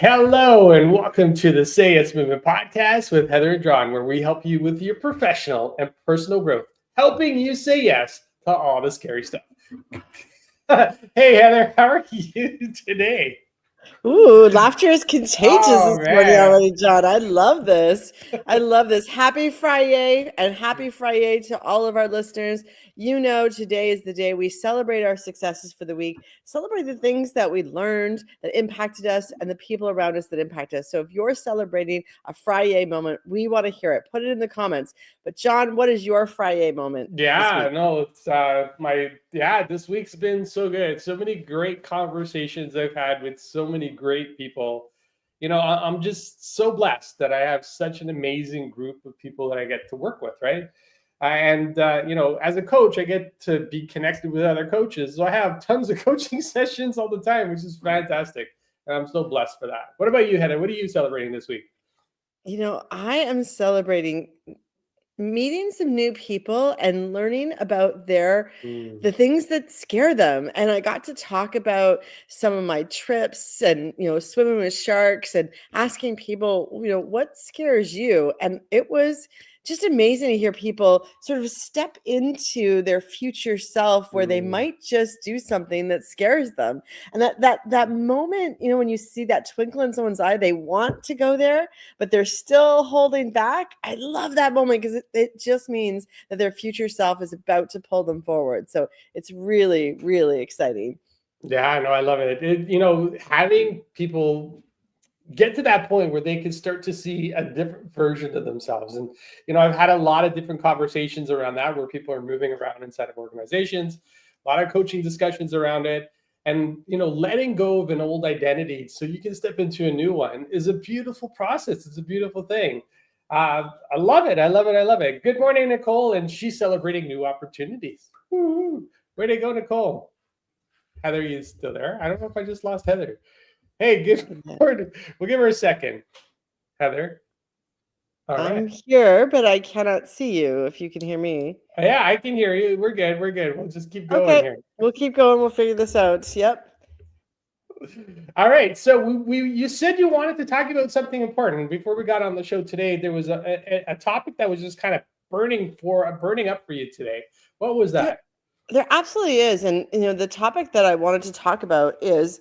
Hello and welcome to the Say Yes Movement podcast with Heather and John, where we help you with your professional and personal growth, helping you say yes to all the scary stuff. Hey Heather, how are you today? Ooh, laughter is contagious Oh this morning man. already, John. I love this. I love this. Happy Friday and happy Friday to all of our listeners. You know, today is the day we celebrate our successes for the week, celebrate the things that we learned that impacted us and the people around us that impact us. So if you're celebrating a Friday moment, we want to hear it. Put it in the comments. But John, what is your Friday moment this Yeah, week? no, it's this week's been so good. So many great conversations I've had with so many great people. I'm just so blessed that I have such an amazing group of people that I get to work with, right? As a coach, I get to be connected with other coaches. So I have tons of coaching sessions all the time, which is fantastic. And I'm so blessed for that. What about you, Heather? What are you celebrating this week? I am celebrating meeting some new people and learning about Mm. the things that scare them. And I got to talk about some of my trips and swimming with sharks and asking people, what scares you? And it was just amazing to hear people sort of step into their future self where they Mm. might just do something that scares them. And that moment, when you see that twinkle in someone's eye, they want to go there but they're still holding back. I love that moment because it just means that their future self is about to pull them forward. So it's really, really exciting. Yeah, no, I love it. Having people get to that point where they can start to see a different version of themselves. And, I've had a lot of different conversations around that where people are moving around inside of organizations, a lot of coaching discussions around it. And, letting go of an old identity so you can step into a new one is a beautiful process. It's a beautiful thing. I love it. I love it. I love it. Good morning, Nicole. And she's celebrating new opportunities. Woo-hoo. Where'd it go, Nicole? Heather, you still there? I don't know if I just lost Heather. Hey, good morning. We'll give her a second. Heather. All right. I'm here, but I cannot see you if you can hear me. Yeah, I can hear you. We're good. We're good. We'll just keep going Okay, here. we'll keep going. We'll figure this out. Yep. All right. So you said you wanted to talk about something important before we got on the show today. There was a topic that was just kind of burning up for you today. What was There, that? there absolutely is. And, the topic that I wanted to talk about is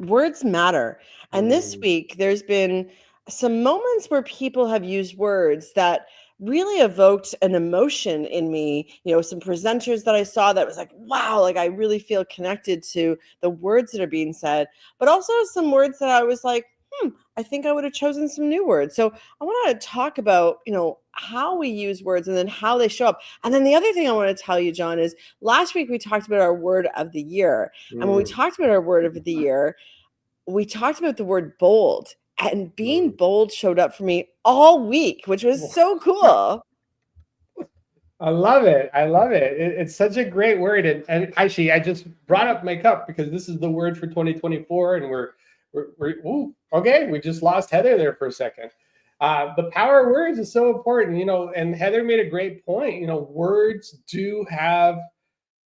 words matter. And this Mm. week, there's been some moments where people have used words that really evoked an emotion in me. Some presenters that I saw that was like, wow, like I really feel connected to the words that are being said, but also some words that I was like, I think I would have chosen some new words. So I want to talk about, how we use words and then how they show up. And then the other thing I want to tell you, John, is last week we talked about our word of the year. And when we Mm. talked about our word of the year, we talked about the word bold, and being Mm. bold showed up for me all week, which was so cool. I love it. I love it. It's such a great word. And actually, I just brought up my cup because this is the word for 2024. And ooh, okay, we just lost Heather there for a second. The power of words is so important, and Heather made a great point. Words do have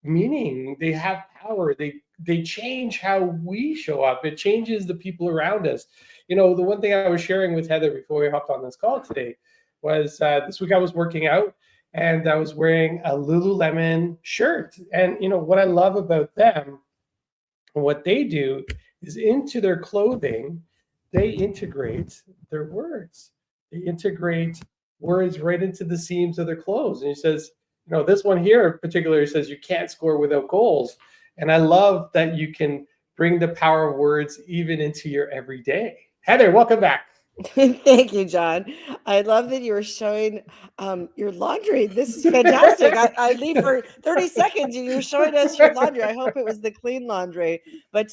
meaning, they have power, they change how we show up, it changes the people around us. The one thing I was sharing with Heather before we hopped on this call today was this week I was working out and I was wearing a Lululemon shirt. And what I love about them, what they do is into their clothing, they integrate their words. They integrate words right into the seams of their clothes. And he says, this one here in particular says you can't score without goals. And I love that you can bring the power of words even into your everyday. Heather, welcome back. Thank you, John. I love that you were showing your laundry. This is fantastic. I leave for 30 seconds and you're showing us your laundry. I hope it was the clean laundry. But,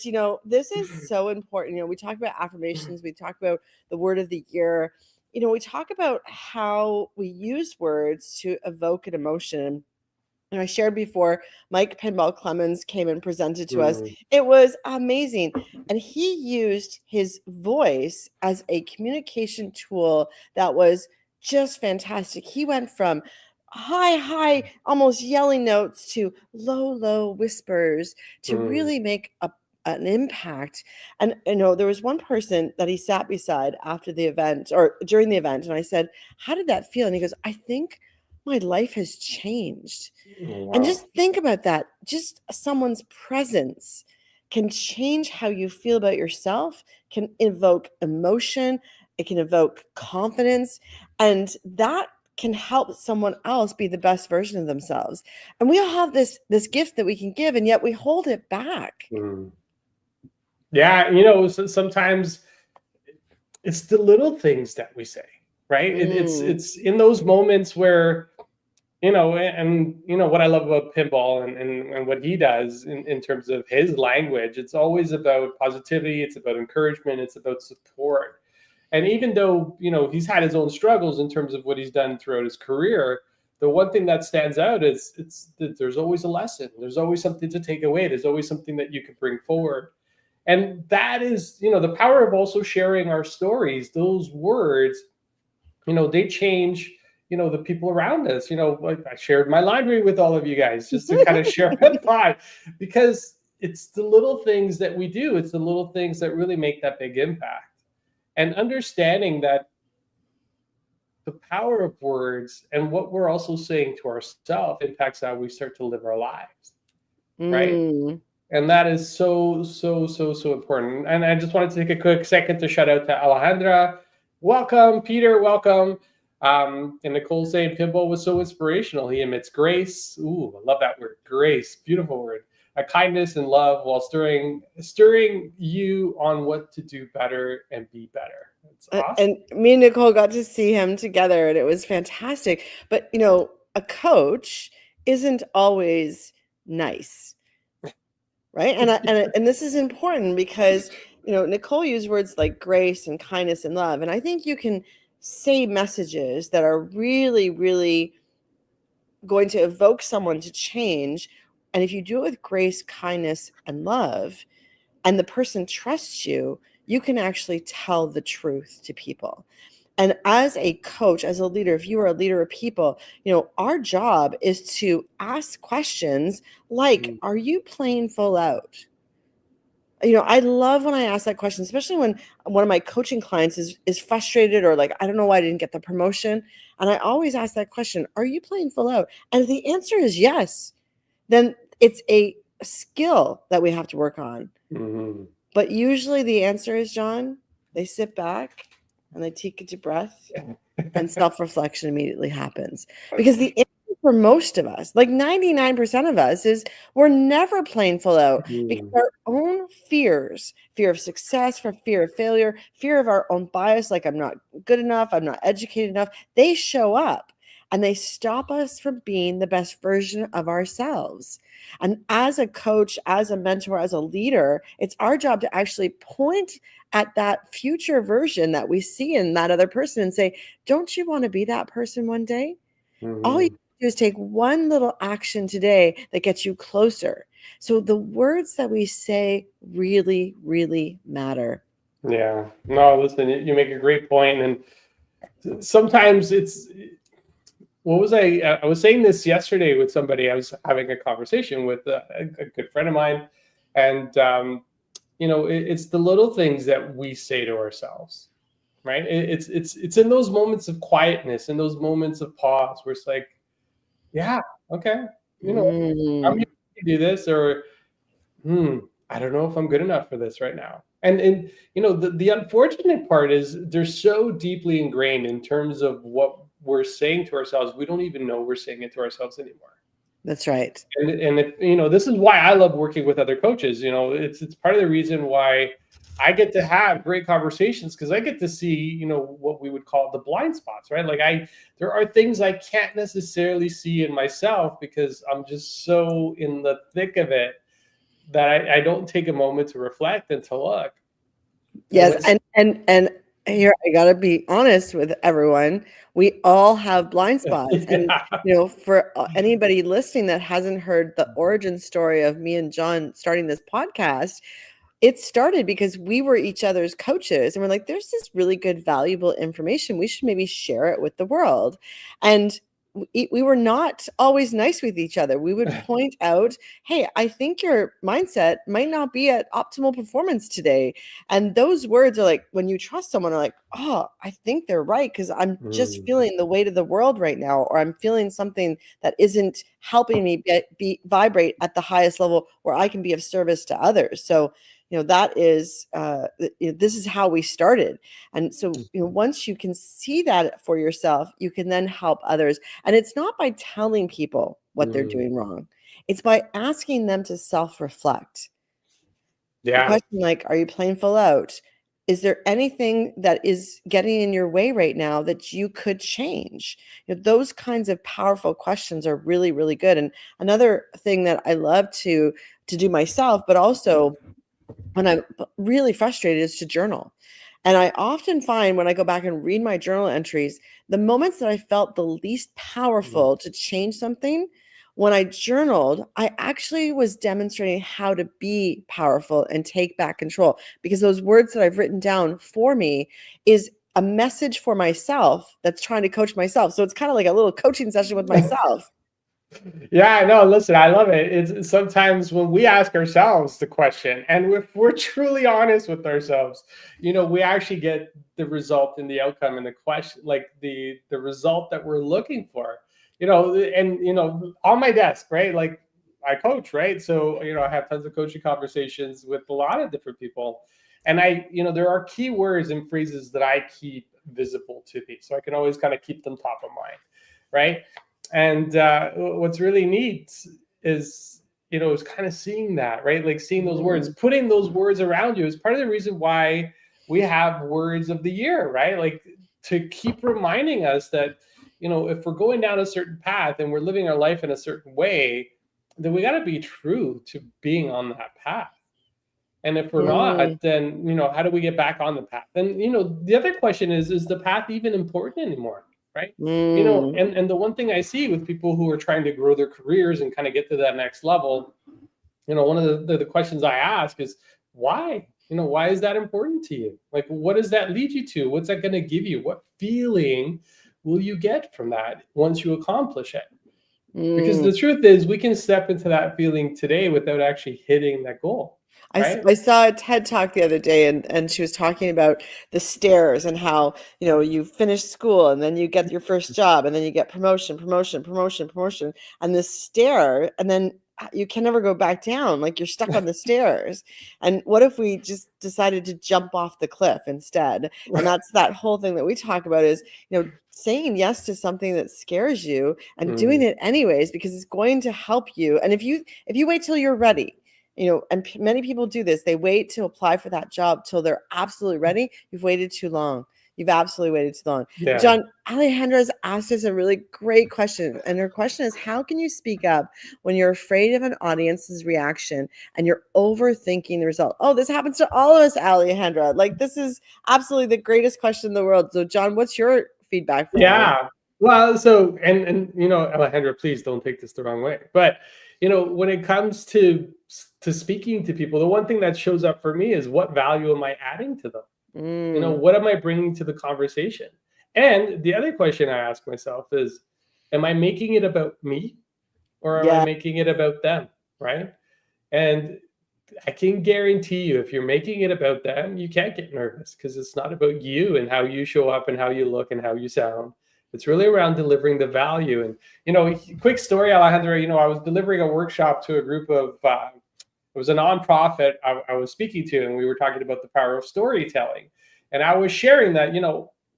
this is so important. We talk about affirmations, we talk about the word of the year. We talk about how we use words to evoke an emotion. And I shared before, Mike Pinball Clemens came and presented to us. Mm, It was amazing. And he used his voice as a communication tool that was just fantastic. He went from high, almost yelling notes to low whispers to mm, really make an impact. And there was one person that he sat beside after the event or during the event, and I said, "How did that feel?" And he goes, "I think my life has changed." And Wow. just think about that. Just someone's presence can change how you feel about yourself, can evoke emotion, it can evoke confidence, and that can help someone else be the best version of themselves. And we all have this gift that we can give, and yet we hold it back. Mm. Yeah, sometimes it's the little things that we say, right? Mm. It's in those moments where and what I love about pinball and what he does in terms of his language, it's always about positivity, it's about encouragement, it's about support. And even though he's had his own struggles in terms of what he's done throughout his career, the one thing that stands out is it's that there's always a lesson, there's always something to take away, there's always something that you can bring forward. And that is the power of also sharing our stories. Those words, they change the people around us. Like I shared my laundry with all of you guys just to kind of share a thought, because it's the little things that we do, it's the little things that really make that big impact. And understanding that the power of words and what we're also saying to ourselves impacts how we start to live our lives, right? Mm. And that is so, so, so, so important. And I just wanted to take a quick second to shout out to Alejandra. Welcome, Peter. Welcome. And Nicole saying pinball was so inspirational. He emits grace. Ooh, I love that word, grace. Beautiful word. A kindness and love while stirring you on what to do better and be better. It's awesome. And me and Nicole got to see him together, and it was fantastic. But a coach isn't always nice, right? And this is important because Nicole used words like grace and kindness and love, and I think you can say messages that are really, really going to evoke someone to change. And if you do it with grace, kindness, and love, and the person trusts you, you can actually tell the truth to people. And as a coach, as a leader, if you are a leader of people, our job is to ask questions like, Mm, are you playing full out? I love when I ask that question, especially when one of my coaching clients is frustrated or like, I don't know why I didn't get the promotion. And I always ask that question, are you playing full out? And if the answer is yes, then it's a skill that we have to work on. mhm. But usually the answer is, John, they sit back and they take a deep breath, and self-reflection immediately happens. Because the answer for most of us, like 99% of us, is we're never playing full out because Mm, our own fears, fear of success, fear of failure, fear of our own bias, like I'm not good enough, I'm not educated enough, they show up and they stop us from being the best version of ourselves. And as a coach, as a mentor, as a leader, it's our job to actually point at that future version that we see in that other person and say, don't you want to be that person one day? All you mhm. do is take one little action today that gets you closer. So the words that we say really, really matter. Yeah. No, listen, you make a great point. And sometimes it's what was I was saying this yesterday with somebody. I was having a conversation with a good friend of mine, and it's the little things that we say to ourselves, right? It's in those moments of quietness, in those moments of pause, where it's like, yeah, okay, you know, I'm here Mm. to do this, or hmm, I don't know if I'm good enough for this right now. And the unfortunate part is they're so deeply ingrained in terms of what we're saying to ourselves, we don't even know we're saying it to ourselves anymore. That's right. And if, this is why I love working with other coaches. It's part of the reason why I get to have great conversations, because I get to see, what we would call the blind spots, right? Like there are things I can't necessarily see in myself because I'm just so in the thick of it that I don't take a moment to reflect and to look. Yes, It's and here I gotta be honest with everyone. We all have blind spots, and yeah. for anybody listening that hasn't heard the origin story of me and John starting this podcast, it started because we were each other's coaches, and we're like, "There's this really good, valuable information. We should maybe share it with the world." And we were not always nice with each other. We would point out, hey, I think your mindset might not be at optimal performance today. And those words are like, when you trust someone, are like, oh, I think they're right, because I'm just Mm, feeling the weight of the world right now, or I'm feeling something that isn't helping me be vibrate at the highest level where I can be of service to others. So, that is this is how we started. And so, once you can see that for yourself, you can then help others. And it's not by telling people what they're mm. doing wrong, it's by asking them to self-reflect. A Yeah. question like, are you playing full out? Is there anything that is getting in your way right now that you could change? Those kinds of powerful questions are really, really good. And another thing that I love to do myself, but also when I'm really frustrated, is to journal. And I often find when I go back and read my journal entries, the moments that I felt the least Mm. powerful to change something, when I journaled, I actually was demonstrating how to be powerful and take back control, because those words that I've written down for me is a message for myself that's trying to coach myself. So it's kind of like a little coaching session with myself. Yeah, no, listen, I love it. It's sometimes when we ask ourselves the question, and if we're truly honest with ourselves, we actually get the result and the outcome and the question, like the result that we're looking for. And on my desk, right? Like I coach, right? So, I have tons of coaching conversations with a lot of different people. And there are key words and phrases that I keep visible to me. So I can always kind of keep them top of mind, right? And what's really neat is kind of seeing that, right? Like seeing those words, Mm, putting those words around you is part of the reason why we have words of the year, right? Like to keep reminding us that, if we're going down a certain path and we're living our life in a certain way, then we got to be true to being on that path. And if we're mm, not, then how do we get back on the path? And the other question is the path even important anymore? Right? mm, And the one thing I see with people who are trying to grow their careers and kind of get to that next level, one of the questions I ask is why? Why is that important to you? Like, what does that lead you to? What's that going to give you? What feeling will you get from that once you accomplish it? Because mm. the truth is, we can step into that feeling today without actually hitting that goal, right? I saw a TED talk the other day, and she was talking about the stairs and how, you finish school and then you get your first job and then you get promotion, promotion, promotion, promotion, and this stair, and then you can never go back down. Like you're stuck on the stairs. And what if we just decided to jump off the cliff instead? And that's that whole thing that we talk about is, saying yes to something that scares you and doing Mm, it anyways, because it's going to help you. And if you wait till you're ready, and many people do this. They wait to apply for that job till they're absolutely ready. You've waited too long. You've absolutely waited too long. yeah. John, Alejandra's asked us a really great question. And her question is, how can you speak up when you're afraid of an audience's reaction and you're overthinking the result? Oh, this happens to all of us, Alejandra. Like, this is absolutely the greatest question in the world. So, John, what's your feedback for Ali? Yeah. Well, so and Alejandra, please don't take this the wrong way. But when it comes to speaking to people, the one thing that shows up for me is what value am I adding to them? Mm, What am I bringing to the conversation? And the other question I ask myself is, am I making it about me or am I yeah. making it about them? Right. And I can guarantee you, if you're making it about them, you can't get nervous because it's not about you and how you show up and how you look and how you sound. It's really around delivering the value. And, quick story, Alejandra, I was delivering a workshop to a group of, it was a nonprofit I was speaking to, and we were talking about the power of storytelling. And I was sharing that,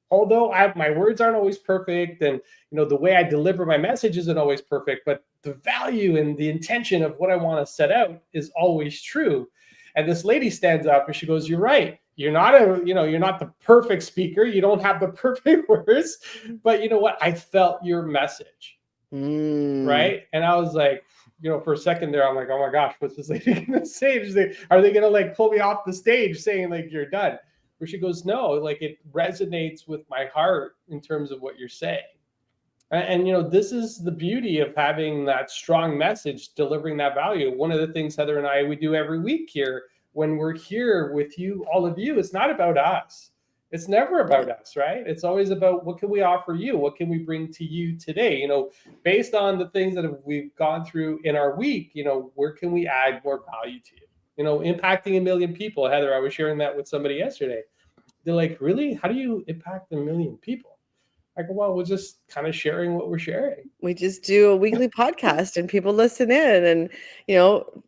although my words aren't always perfect, and the way I deliver my message isn't always perfect, but the value and the intention of what I want to set out is always true. And this lady stands up and she goes, "You're right. You're not the perfect speaker. You don't have the perfect words, but you know what? I felt your message." Mm, Right. And I was like, for a second there, I'm like, oh my gosh, what's this lady gonna say? Are they gonna like pull me off the stage saying like you're done? Where she goes, no, like it resonates with my heart in terms of what you're saying. And this is the beauty of having that strong message, delivering that value. One of the things Heather and I we do every week here when we're here with you, all of you, it's not about us. It's never about us, right? It's always about what can we offer you? What can we bring to you today? Based on the things that we've gone through in our week, where can we add more value to you? Impacting a million people. Heather, I was sharing that with somebody yesterday. They're like, really? How do you impact a million people? I go, well, we're just kind of sharing what we're sharing. We just do a weekly podcast and people listen in, and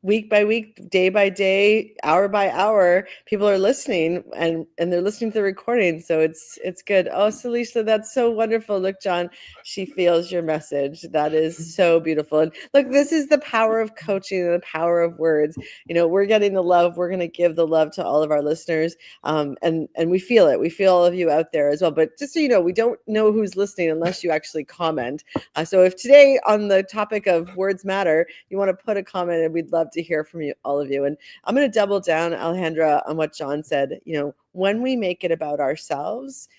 week by week, day by day, hour by hour, people are listening, and they're listening to the recording. So it's good. Oh, Salisa, that's so wonderful. Look, John, she feels your message. That is so beautiful. And look, this is the power of coaching and the power of words. We're getting the love. We're going to give the love to all of our listeners. And we feel it. We feel all of you out there as well. But just so you know, we don't know who's listening unless you actually comment. So if today on the topic of words matter, you want to put a comment, and we'd love to hear from you, all of you. And I'm going to double down, Alejandra, on what John said. When we make it about ourselves,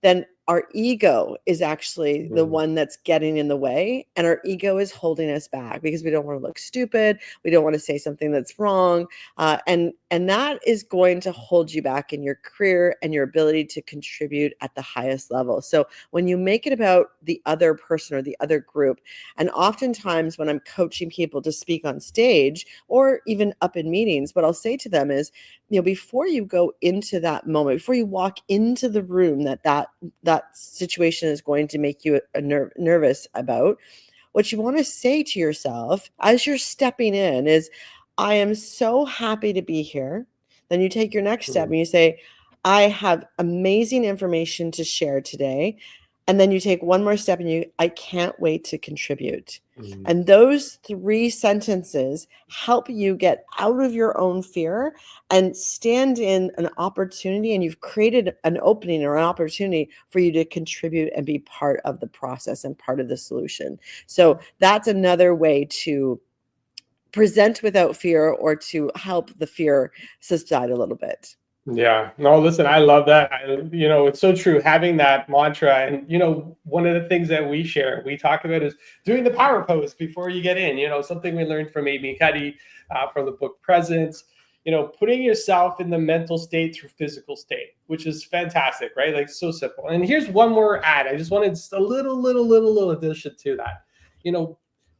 then our ego is actually the one that's getting in the way, and our ego is holding us back because we don't want to look stupid. We don't want to say something that's wrong. And that is going to hold you back in your career and your ability to contribute at the highest level. So when you make it about the other person or the other group, and oftentimes when I'm coaching people to speak on stage or even up in meetings, what I'll say to them is, before you go into that moment, before you walk into the room that situation is going to make you nervous about, what you want to say to yourself as you're stepping in is, I am so happy to be here. Then you take your next step and you say, I have amazing information to share today. And then you take one more step and I can't wait to contribute. And those 3 sentences help you get out of your own fear and stand in an opportunity, and you've created an opening or an opportunity for you to contribute and be part of the process and part of the solution. So that's another way to present without fear, or to help the fear subside a little bit. Yeah. No, listen, I love that. It's so true. Having that mantra, and, one of the things that we share, we talk about, is doing the power pose before you get in. Something we learned from Amy Cuddy from the book Presence, putting yourself in the mental state through physical state, which is fantastic, right? Like, so simple. And here's one more add. I just wanted just a little addition to that.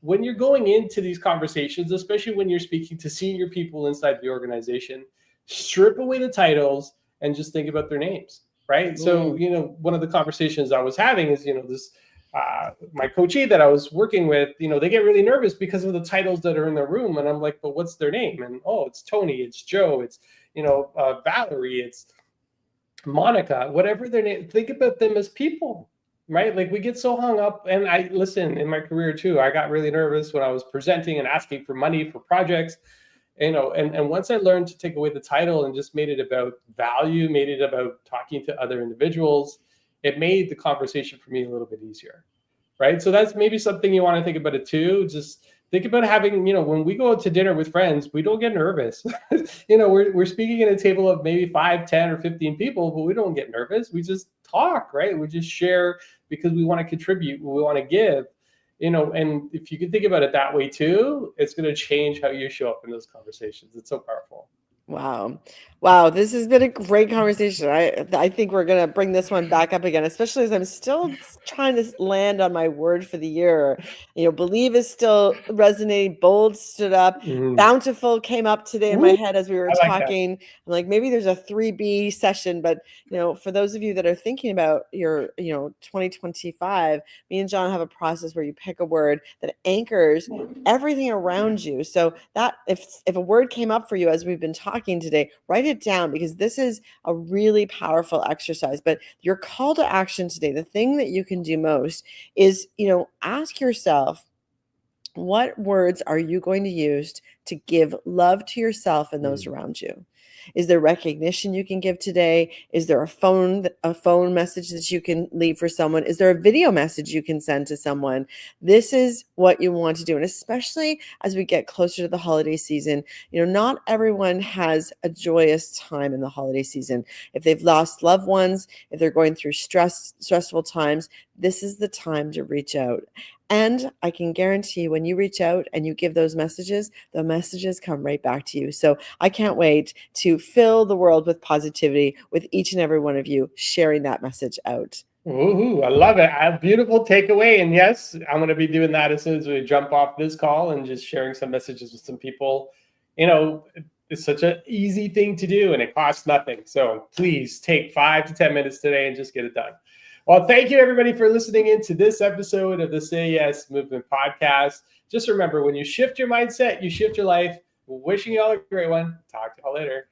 When you're going into these conversations, especially when you're speaking to senior people inside the organization, strip away the titles and just think about their names, right? So, one of the conversations I was having is, this my coachee that I was working with, they get really nervous because of the titles that are in their room. And I'm like, but what's their name? And, oh, it's Tony, it's Joe, it's, Valerie, it's Monica, whatever their name. Think about them as people, right? Like, we get so hung up. And I listen, in my career too, I got really nervous when I was presenting and asking for money for projects. And once I learned to take away the title and just made it about value, made it about talking to other individuals, it made the conversation for me a little bit easier, right? So that's maybe something you want to think about it too. Just think about having, when we go out to dinner with friends, we don't get nervous. We're speaking at a table of maybe 5, 10, or 15 people, but we don't get nervous. We just talk, right? We just share because we want to contribute, we want to give. And if you can think about it that way too, it's going to change how you show up in those conversations. It's so powerful. Wow. This has been a great conversation. I think we're going to bring this one back up again, especially as I'm still trying to land on my word for the year. Believe is still resonating. Bold stood up. Bountiful came up today in my head as we were talking. I'm like, maybe there's a 3B session, but for those of you that are thinking about your 2025, me and John have a process where you pick a word that anchors everything around you. So that if a word came up for you as we've been talking today, write it down, because this is a really powerful exercise. But your call to action today, the thing that you can do most is, ask yourself, what words are you going to use to give love to yourself and those around you? Is there recognition you can give today? Is there a phone message that you can leave for someone? Is there a video message you can send to someone? This is what you want to do. And especially as we get closer to the holiday season, not everyone has a joyous time in the holiday season. If they've lost loved ones, if they're going through stressful times, this is the time to reach out. And I can guarantee when you reach out and you give those messages, the messages come right back to you. So I can't wait to fill the world with positivity with each and every one of you sharing that message out. Woohoo, I love it. A beautiful takeaway. And yes, I'm going to be doing that as soon as we jump off this call and just sharing some messages with some people. It's such an easy thing to do and it costs nothing. So please take 5 to 10 minutes today and just get it done. Well, thank you everybody for listening in to this episode of the Say Yes Movement podcast. Just remember, when you shift your mindset, you shift your life. Wishing you all a great one. Talk to you all later.